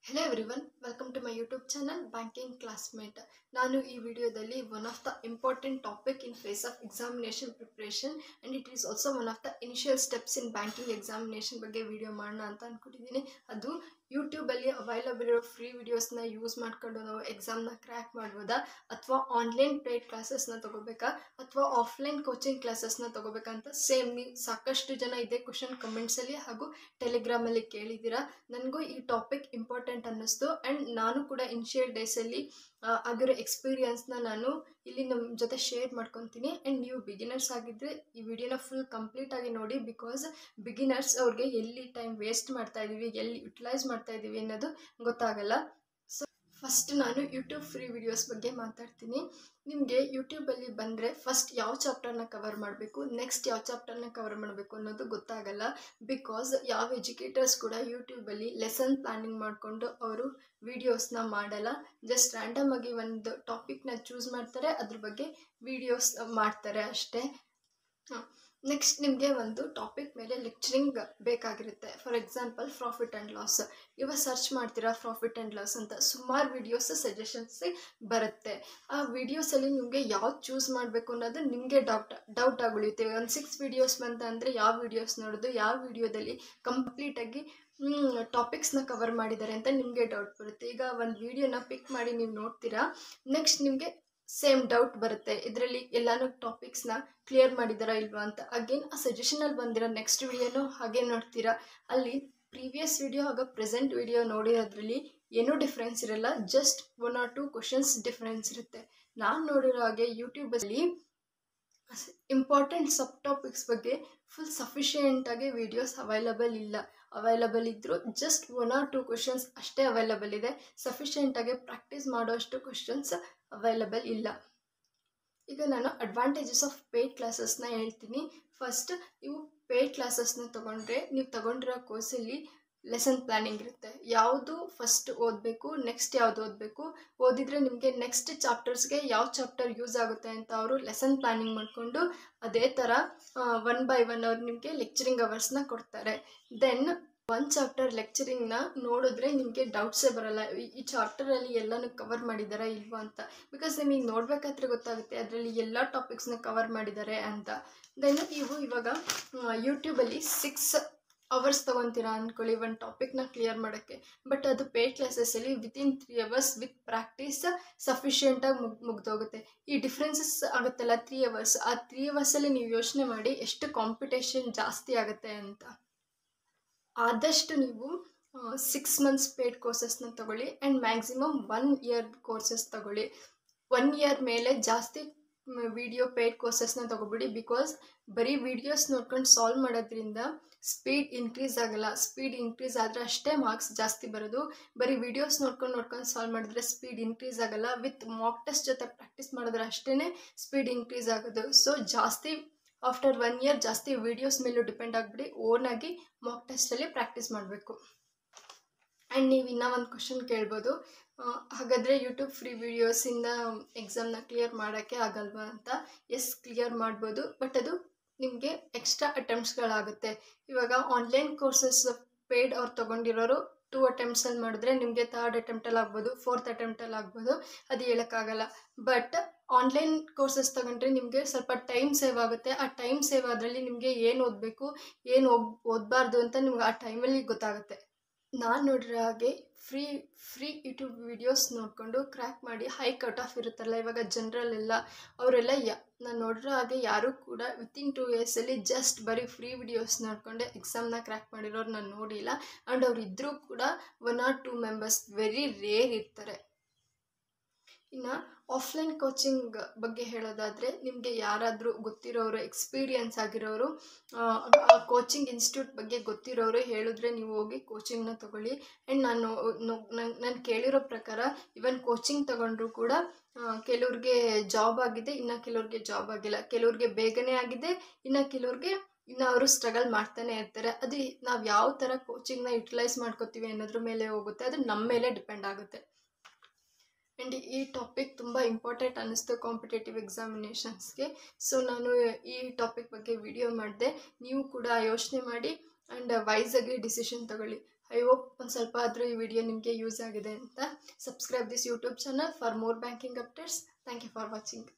Hello everyone, welcome to my YouTube channel Banking Classmate. ನಾನು ಈ ವಿಡಿಯೋದಲ್ಲಿ one of the important topic in phase of examination preparation and it is also one of the initial steps in banking examination ಬಗ್ಗೆ video ಮಾಡೋಣ ಅಂತ ಅನ್ಕೊಂಡಿದ್ದೀನಿ. ಅದು YouTube ಅಲ್ಲಿ available ಇರೋ ಫ್ರೀ ವಿಡಿಯೋಸ್ನ ಯೂಸ್ ಮಾಡ್ಕೊಂಡು ನಾವು ಎಕ್ಸಾಮ್ನ ಕ್ರ್ಯಾಕ್ ಮಾಡ್ಬೋದಾ ಅಥವಾ ಆನ್ಲೈನ್ ಪೇಯ್ಡ್ ಕ್ಲಾಸಸ್ನ ತಗೋಬೇಕಾ ಅಥವಾ ಆಫ್ಲೈನ್ ಕೋಚಿಂಗ್ ಕ್ಲಾಸಸ್ನ ತಗೋಬೇಕಂತ ಸೇಮ್ ನೀವು ಸಾಕಷ್ಟು ಜನ ಇದೇ ಕ್ವಶನ್ ಕಮೆಂಟ್ಸಲ್ಲಿ ಹಾಗೂ ಟೆಲಿಗ್ರಾಮಲ್ಲಿ ಕೇಳಿದ್ದೀರಾ. ನನಗೂ ಈ ಟಾಪಿಕ್ ಇಂಪಾರ್ಟೆಂಟ್ ಅನ್ನಿಸ್ತು ಆ್ಯಂಡ್ ನಾನು ಕೂಡ ಇನಿಷಿಯಲ್ ಡೇಸಲ್ಲಿ ಆಗಿರೋ ಎಕ್ಸ್ಪೀರಿಯನ್ಸ್ನ ನಾನು ಇಲ್ಲಿ ನಮ್ಮ ಜೊತೆ ಶೇರ್ ಮಾಡ್ಕೊತೀನಿ. ಆ್ಯಂಡ್ ನೀವು ಬಿಗಿನರ್ಸ್ ಆಗಿದ್ದರೆ ಈ ವಿಡಿಯೋನ ಫುಲ್ ಕಂಪ್ಲೀಟಾಗಿ ನೋಡಿ, ಬಿಕಾಸ್ ಬಿಗಿನರ್ಸ್ ಅವ್ರಿಗೆ ಎಲ್ಲಿ ಟೈಮ್ ವೇಸ್ಟ್ ಮಾಡ್ತಾ ಇದ್ದೀವಿ, ಎಲ್ಲಿ ಯುಟಿಲೈಸ್ ಮಾಡ್ತಾ ಇದ್ದೀವಿ ಅನ್ನೋದು ಗೊತ್ತಾಗಲ್ಲ. ಫಸ್ಟ್ ನಾನು ಯೂಟ್ಯೂಬ್ ಫ್ರೀ ವಿಡಿಯೋಸ್ ಬಗ್ಗೆ ಮಾತಾಡ್ತೀನಿ. ನಿಮಗೆ ಯೂಟ್ಯೂಬಲ್ಲಿ ಬಂದರೆ ಫಸ್ಟ್ ಯಾವ ಚಾಪ್ಟರ್ನ ಕವರ್ ಮಾಡಬೇಕು, ನೆಕ್ಸ್ಟ್ ಯಾವ ಚಾಪ್ಟರ್ನ ಕವರ್ ಮಾಡಬೇಕು ಅನ್ನೋದು ಗೊತ್ತಾಗಲ್ಲ. ಬಿಕಾಸ್ ಯಾವ ಎಜುಕೇಟರ್ಸ್ ಕೂಡ ಯೂಟ್ಯೂಬಲ್ಲಿ ಲೆಸನ್ ಪ್ಲ್ಯಾನಿಂಗ್ ಮಾಡಿಕೊಂಡು ಅವರು ವಿಡಿಯೋಸ್ನ ಮಾಡಲ್ಲ. ಜಸ್ಟ್ ರ್ಯಾಂಡಮ್ ಆಗಿ ಒಂದು ಟಾಪಿಕ್ನ ಚೂಸ್ ಮಾಡ್ತಾರೆ, ಅದ್ರ ಬಗ್ಗೆ ವಿಡಿಯೋಸ್ ಮಾಡ್ತಾರೆ ಅಷ್ಟೇ. ನೆಕ್ಸ್ಟ್ ನಿಮಗೆ ಒಂದು ಟಾಪಿಕ್ ಮೇಲೆ ಲೆಕ್ಚರಿಂಗ್ ಬೇಕಾಗಿರುತ್ತೆ. For example profit and loss. ಇವಾಗ ಸರ್ಚ್ ಮಾಡ್ತೀರಾ ಪ್ರಾಫಿಟ್ ಆ್ಯಂಡ್ ಲಾಸ್ ಅಂತ, ಸುಮಾರು ವಿಡಿಯೋಸ್ ಸಜೆಷನ್ಸ್ ಬರುತ್ತೆ. ಆ ವಿಡಿಯೋಸಲ್ಲಿ ನಿಮಗೆ ಯಾವ್ದು ಚೂಸ್ ಮಾಡಬೇಕು ಅನ್ನೋದು ನಿಮಗೆ ಡೌಟ್ ಆಗಿ ಉಳಿಯುತ್ತೆ. ಒಂದು 6 ವಿಡಿಯೋಸ್ ಬಂತಂದರೆ ಯಾವ ವಿಡಿಯೋಸ್ ನೋಡೋದು, ಯಾವ ವಿಡಿಯೋದಲ್ಲಿ ಕಂಪ್ಲೀಟಾಗಿ ಟಾಪಿಕ್ಸ್ನ ಕವರ್ ಮಾಡಿದ್ದಾರೆ ಅಂತ ನಿಮಗೆ ಡೌಟ್ ಬರುತ್ತೆ. ಈಗ ಒಂದು ವಿಡಿಯೋನ ಪಿಕ್ ಮಾಡಿ ನೀವು ನೋಡ್ತೀರಾ, ನೆಕ್ಸ್ಟ್ ನಿಮಗೆ ಸೇಮ್ ಡೌಟ್ ಬರುತ್ತೆ, ಇದರಲ್ಲಿ ಎಲ್ಲಾನು ಟಾಪಿಕ್ಸ್ನ ಕ್ಲಿಯರ್ ಮಾಡಿದಾರಾ ಇಲ್ವಾ ಅಂತ. ಅಗೇನ್ ಆ ಸಜೆಷನಲ್ಲಿ ಬಂದಿರೋ ನೆಕ್ಸ್ಟ್ ವಿಡಿಯೋನು ಹಾಗೆ ನೋಡ್ತೀರಾ, ಅಲ್ಲಿ ಪ್ರೀವಿಯಸ್ ವಿಡಿಯೋ ಹಾಗೂ ಪ್ರೆಸೆಂಟ್ ವಿಡಿಯೋ ನೋಡಿರೋದ್ರಲ್ಲಿ ಏನೂ ಡಿಫ್ರೆನ್ಸ್ ಇರಲ್ಲ, ಜಸ್ಟ್ 1 or 2 ಕ್ವಶನ್ಸ್ ಡಿಫ್ರೆನ್ಸ್ ಇರುತ್ತೆ. ನಾನು ನೋಡಿರೋ ಹಾಗೆ ಯೂಟ್ಯೂಬಲ್ಲಿ ಇಂಪಾರ್ಟೆಂಟ್ ಸಬ್ ಟಾಪಿಕ್ಸ್ ಬಗ್ಗೆ ಫುಲ್ ಸಫಿಷಿಯೆಂಟಾಗಿ ವಿಡಿಯೋಸ್ ಅವೈಲಬಲ್ ಇದ್ದರೂ ಜಸ್ಟ್ 1 or 2 ಕ್ವಶನ್ಸ್ ಅಷ್ಟೇ ಅವೈಲಬಲ್ ಇದೆ. ಸಫಿಷಿಯೆಂಟಾಗಿ ಪ್ರಾಕ್ಟೀಸ್ ಮಾಡೋಷ್ಟು ಕ್ವಶನ್ಸ್ ಅವೈಲಬಲ್ ಇಲ್ಲ. ಈಗ ನಾನು ಅಡ್ವಾಂಟೇಜಸ್ ಆಫ್ ಪೇಯ್ಡ್ ಕ್ಲಾಸಸ್ನ ಹೇಳ್ತೀನಿ. ಫಸ್ಟ್, ನೀವು ಪೇಯ್ಡ್ ಕ್ಲಾಸಸ್ನ ತೊಗೊಂಡ್ರೆ ನೀವು ತಗೊಂಡಿರೋ ಕೋರ್ಸಲ್ಲಿ ಲೆಸನ್ ಪ್ಲ್ಯಾನಿಂಗ್ ಇರುತ್ತೆ. ಯಾವುದು ಫಸ್ಟ್ ಓದಬೇಕು, ನೆಕ್ಸ್ಟ್ ಯಾವುದು ಓದಬೇಕು, ಓದಿದರೆ ನಿಮಗೆ ನೆಕ್ಸ್ಟ್ ಚಾಪ್ಟರ್ಸ್ಗೆ ಯಾವ ಚಾಪ್ಟರ್ ಯೂಸ್ ಆಗುತ್ತೆ ಅಂತ ಅವರು ಲೆಸನ್ ಪ್ಲ್ಯಾನಿಂಗ್ ಮಾಡಿಕೊಂಡು ಅದೇ ಥರ 1 by 1 ಅವ್ರು ನಿಮಗೆ ಲೆಕ್ಚರಿಂಗ್ ಅವರ್ಸ್ನ ಕೊಡ್ತಾರೆ. ದೆನ್ ಒಂದು ಚಾಪ್ಟರ್ ಲೆಕ್ಚರಿಂಗ್ನ ನೋಡಿದ್ರೆ ನಿಮಗೆ ಡೌಟ್ಸೇ ಬರಲ್ಲ, ಈ ಚಾಪ್ಟರಲ್ಲಿ ಎಲ್ಲನೂ ಕವರ್ ಮಾಡಿದಾರಾ ಇಲ್ವಾ ಅಂತ. ಬಿಕಾಸ್ ನಿಮಗೆ ನೋಡಬೇಕಾದ್ರೆ ಗೊತ್ತಾಗುತ್ತೆ ಅದರಲ್ಲಿ ಎಲ್ಲ ಟಾಪಿಕ್ಸ್ನ ಕವರ್ ಮಾಡಿದ್ದಾರೆ ಅಂತ. ದೆನ್ ನೀವು ಇವಾಗ ಯೂಟ್ಯೂಬಲ್ಲಿ 6 hours ತೊಗೊತೀರಾ ಅಂದ್ಕೊಳ್ಳಿ ಒಂದು ಟಾಪಿಕ್ನ ಕ್ಲಿಯರ್ ಮಾಡೋಕ್ಕೆ. ಬಟ್ ಅದು ಪೇಯ್ಡ್ ಕ್ಲಾಸಸ್ಸಲ್ಲಿ ವಿತಿನ್ 3 hours ವಿತ್ ಪ್ರಾಕ್ಟೀಸ್ ಸಫಿಷಿಯೆಂಟಾಗಿ ಮುಗ್ದೋಗುತ್ತೆ. ಈ ಡಿಫ್ರೆನ್ಸಸ್ ಆಗುತ್ತಲ್ಲ 3 hours, ಆ 3 hoursಲ್ಲಿ ನೀವು ಯೋಚನೆ ಮಾಡಿ ಎಷ್ಟು ಕಾಂಪಿಟೇಷನ್ ಜಾಸ್ತಿ ಆಗುತ್ತೆ ಅಂತ. ಆದಷ್ಟು ನೀವು 6 months ಪೇಯ್ಡ್ ಕೋರ್ಸಸ್ನ ತಗೊಳ್ಳಿ ಆ್ಯಂಡ್ ಮ್ಯಾಕ್ಸಿಮಮ್ 1 year ಕೋರ್ಸಸ್ ತಗೊಳ್ಳಿ. 1 year ಮೇಲೆ ಜಾಸ್ತಿ ವಿಡಿಯೋ ಪೇಯ್ಡ್ ಕೋರ್ಸಸ್ನ ತಗೋಬಿಡಿ. ಬಿಕಾಸ್ ಬರೀ ವಿಡಿಯೋಸ್ ನೋಡ್ಕೊಂಡು ಸಾಲ್ವ್ ಮಾಡೋದ್ರಿಂದ ಸ್ಪೀಡ್ ಇನ್ಕ್ರೀಸ್ ಆಗಲ್ಲ. ಸ್ಪೀಡ್ ಇನ್ಕ್ರೀಸ್ ಆದರೆ ಅಷ್ಟೇ ಮಾರ್ಕ್ಸ್ ಜಾಸ್ತಿ ಬರೋದು. ಬರೀ ವಿಡಿಯೋಸ್ ನೋಡ್ಕೊಂಡು ಸಾಲ್ವ್ ಮಾಡಿದ್ರೆ ಸ್ಪೀಡ್ ಇನ್ಕ್ರೀಸ್ ಆಗಲ್ಲ. ವಿತ್ ಮಾಕ್ ಟೆಸ್ಟ್ ಜೊತೆ ಪ್ರಾಕ್ಟೀಸ್ ಮಾಡಿದ್ರೆ ಅಷ್ಟೇ ಸ್ಪೀಡ್ ಇನ್ಕ್ರೀಸ್ ಆಗೋದು. ಸೊ ಜಾಸ್ತಿ ಆಫ್ಟರ್ 1 year ಜಾಸ್ತಿ ವೀಡಿಯೋಸ್ ಮೇಲೂ ಡಿಪೆಂಡ್ ಆಗಿಬಿಡಿ, ಓನಾಗಿ ಮಾಕ್ ಟೆಸ್ಟಲ್ಲಿ ಪ್ರಾಕ್ಟೀಸ್ ಮಾಡಬೇಕು. ಆ್ಯಂಡ್ ನೀವು ಇನ್ನೂ ಒಂದು ಕ್ವಶನ್ ಕೇಳ್ಬೋದು, ಹಾಗಾದರೆ ಯೂಟ್ಯೂಬ್ ಫ್ರೀ ವಿಡಿಯೋಸಿಂದ ಎಕ್ಸಾಮ್ನ ಕ್ಲಿಯರ್ ಮಾಡೋಕ್ಕೆ ಆಗಲ್ವಾ ಅಂತ. ಎಸ್, ಕ್ಲಿಯರ್ ಮಾಡ್ಬೋದು, ಬಟ್ ಅದು ನಿಮಗೆ ಎಕ್ಸ್ಟ್ರಾ ಅಟೆಂಪ್ಟ್ಸ್ಗಳಾಗುತ್ತೆ. ಇವಾಗ ಆನ್ಲೈನ್ ಕೋರ್ಸಸ್ ಪೇಯ್ಡ್ ಅವ್ರು ತೊಗೊಂಡಿರೋರು 2 attemptsಲ್ಲಿ ಮಾಡಿದ್ರೆ ನಿಮಗೆ 3rd attempt ಆಗ್ಬೋದು, 4th attempt ಆಗ್ಬೋದು, ಅದು ಹೇಳೋಕ್ಕಾಗಲ್ಲ. ಬಟ್ ಆನ್ಲೈನ್ ಕೋರ್ಸಸ್ ತಗೊಂಡ್ರೆ ನಿಮಗೆ ಸ್ವಲ್ಪ ಟೈಮ್ ಸೇವ್ ಆಗುತ್ತೆ. ಆ ಟೈಮ್ ಸೇವ್ ಆದ್ರಲ್ಲಿ ನಿಮಗೆ ಏನು ಓದಬೇಕು, ಏನು ಓದಬಾರ್ದು ಅಂತ ನಿಮ್ಗೆ ಆ ಟೈಮಲ್ಲಿ ಗೊತ್ತಾಗುತ್ತೆ. ನಾನು ನೋಡಿರೋ ಹಾಗೆ ಫ್ರೀ ಯೂಟ್ಯೂಬ್ ವಿಡಿಯೋಸ್ ನೋಡಿಕೊಂಡು ಕ್ರ್ಯಾಕ್ ಮಾಡಿ ಹೈ ಕಟ್ ಆಫ್ ಇರುತ್ತಲ್ಲ ಇವಾಗ ಜನರಲ್ಲೆಲ್ಲ, ಅವರೆಲ್ಲ ನಾನು ನೋಡಿರೋ ಹಾಗೆ ಯಾರೂ ಕೂಡ ವಿತಿನ್ 2 yearsಲ್ಲಿ ಜಸ್ಟ್ ಬರೀ ಫ್ರೀ ವಿಡಿಯೋಸ್ ನೋಡಿಕೊಂಡೆ ಎಕ್ಸಾಮ್ನ ಕ್ರ್ಯಾಕ್ ಮಾಡಿರೋರು ನಾನು ನೋಡಿಲ್ಲ. ಆ್ಯಂಡ್ ಅವ್ರು ಇದ್ದರೂ ಕೂಡ 1 or 2 members ವೆರಿ ರೇರ್ ಇರ್ತಾರೆ. ಇನ್ನು ಆಫ್ಲೈನ್ ಕೋಚಿಂಗ್ ಬಗ್ಗೆ ಹೇಳೋದಾದರೆ, ನಿಮಗೆ ಯಾರಾದರೂ ಗೊತ್ತಿರೋರು, ಎಕ್ಸ್ಪೀರಿಯನ್ಸ್ ಆಗಿರೋರು, ಕೋಚಿಂಗ್ ಇನ್ಸ್ಟಿಟ್ಯೂಟ್ ಬಗ್ಗೆ ಗೊತ್ತಿರೋರು ಹೇಳಿದ್ರೆ ನೀವು ಹೋಗಿ ಕೋಚಿಂಗ್ನ ತೊಗೊಳ್ಳಿ. ಆ್ಯಂಡ್ ನಾನು ಕೇಳಿರೋ ಪ್ರಕಾರ ಇವನ್ ಕೋಚಿಂಗ್ ತಗೊಂಡ್ರು ಕೂಡ ಕೆಲವ್ರಿಗೆ ಜಾಬ್ ಆಗಿದೆ, ಇನ್ನು ಕೆಲವ್ರಿಗೆ ಜಾಬ್ ಆಗಿಲ್ಲ. ಕೆಲವ್ರಿಗೆ ಬೇಗನೆ ಆಗಿದೆ, ಇನ್ನು ಕೆಲವ್ರಿಗೆ ಇನ್ನು ಅವರು ಸ್ಟ್ರಗಲ್ ಮಾಡ್ತಾನೆ ಇರ್ತಾರೆ. ಅದು ನಾವು ಯಾವ ಥರ ಕೋಚಿಂಗ್ನ ಯುಟಿಲೈಸ್ ಮಾಡ್ಕೋತೀವಿ ಅನ್ನೋದ್ರ ಮೇಲೆ ಹೋಗುತ್ತೆ, ಅದು ನಮ್ಮ ಮೇಲೆ ಡಿಪೆಂಡ್ ಆಗುತ್ತೆ. ಆ್ಯಂಡ್ ಈ ಟಾಪಿಕ್ ತುಂಬ ಇಂಪಾರ್ಟೆಂಟ್ ಅನ್ನಿಸ್ತು ಕಾಂಪಿಟೇಟಿವ್ ಎಕ್ಸಾಮಿನೇಷನ್ಸ್ಗೆ. ಸೊ ನಾನು ಈ ಟಾಪಿಕ್ ಬಗ್ಗೆ ವಿಡಿಯೋ ಮಾಡಿದೆ. ನೀವು ಕೂಡ ಯೋಚನೆ ಮಾಡಿ ಆ್ಯಂಡ್ ವೈಸಾಗಿ ಡಿಸಿಷನ್ ತಗೊಳ್ಳಿ. ಐ ಹೋಪ್ ಒಂದು ಸ್ವಲ್ಪ ಆದರೂ ಈ ವಿಡಿಯೋ ನಿಮಗೆ ಯೂಸ್ ಆಗಿದೆ ಅಂತ. Subscribe this YouTube channel for more banking updates. Thank you for watching.